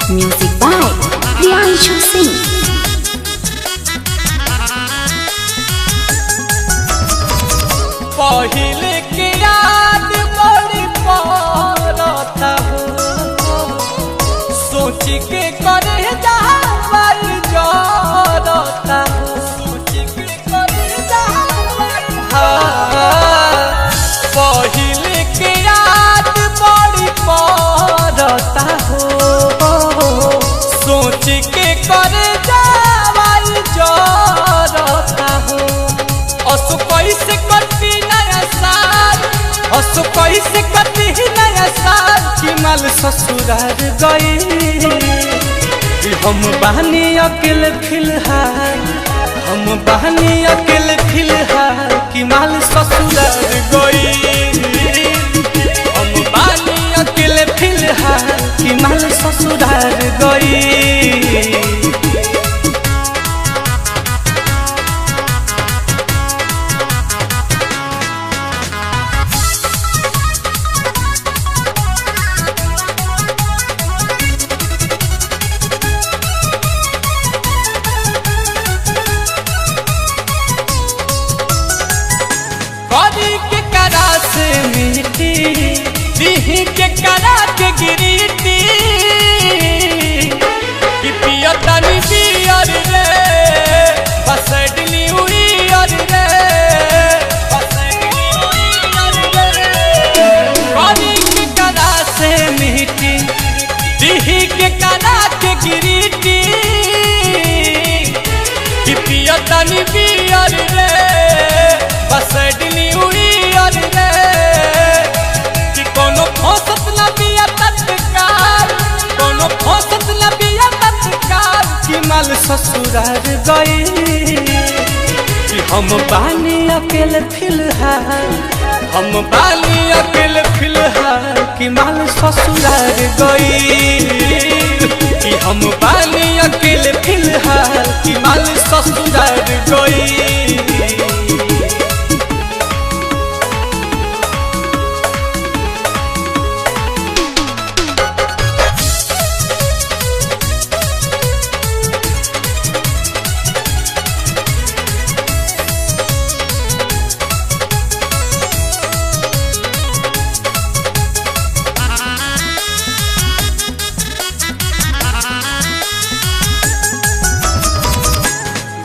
Music by Priyanshu Singh. पहिले के याद बड़ी पड़ता हो, सोच के करे जावल जरता हो, सोच के करे जावल। पहिले के याद बड़ी पड़ता हो, सोच के करे जावल जरता हो। असु कैसे कटी नया साल, असु कैसे कटी नया साल कि माल ससुराल गई। हम बहनी अकेले फिलहाल, हम बहनी अकेले फिलहाल कि माल ससुराल गई। हम बहनी अकेले फिलहाल कि माल ससुराल गई। के करा से मिट्टी दीही के करा के गिरीटी कि पियो तनी बियर रे बसड न्यू ईयर रे बसड न्यू ईयर रे। करी के करा से मिट्टी दीही के करा के गिरीटी कि पियो तनी बियर रे बसड न्यू ईयर रे। कि कोनो फौसत न बिया तत्काल, कोनो फौसत न बिया तत्काल कि माल ससुराल गई। कि हम बानी अकेले फिलहाल, हम बानी अकेले फिलहाल कि माल ससुराल गई। कि हम बानी अकेले फिलहाल कि माल ससुराल गई।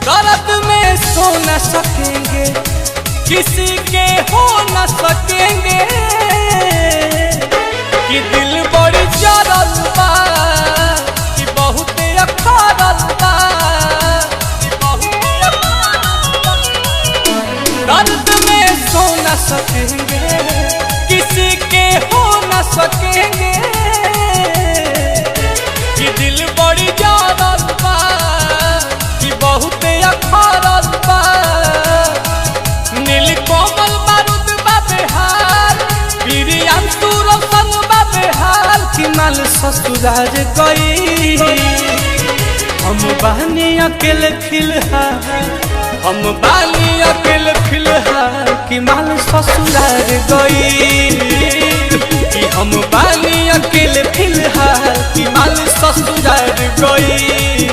दर्द में सो न सकेंगे, किसी के हो न सकेंगे। कि दिल बड़ी जरल बा, कि बहुत अखरल बा, कि बहुत दर्द में सो न सकेंगे, किसी के हो न सकेंगे। कि दिल बड़ी जरल बा, बहुत अखरल बा। नील कोमल बारूद बा बेहाल, प्रियांशु रोशन बा बेहाल कि माल ससुराल गई। हम बहनी अकेले फिलहाल, हम बहनी अकेले फिलहाल कि माल ससुराल गई। कि हम बहनी अकेले फिलहाल कि माल ससुराल गई।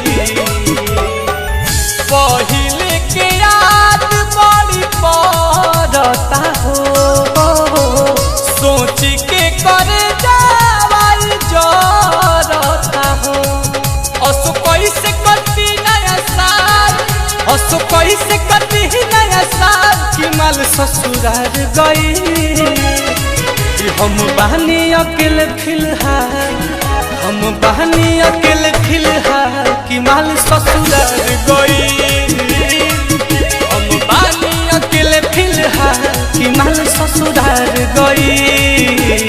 पहिले के याद बड़ी पड़ता हो, सोच के करे जावल जरता हो। असु कैसे कटी नया साल, असु कैसे कटी नया साल कि माल ससुराल गई। हम बहनी अकेले फिलहाल, हम बहनी अकेले फिलहाल कि माल ससुराल गई। हम बहनी अकेले फिलहाल कि माल ससुराल गई।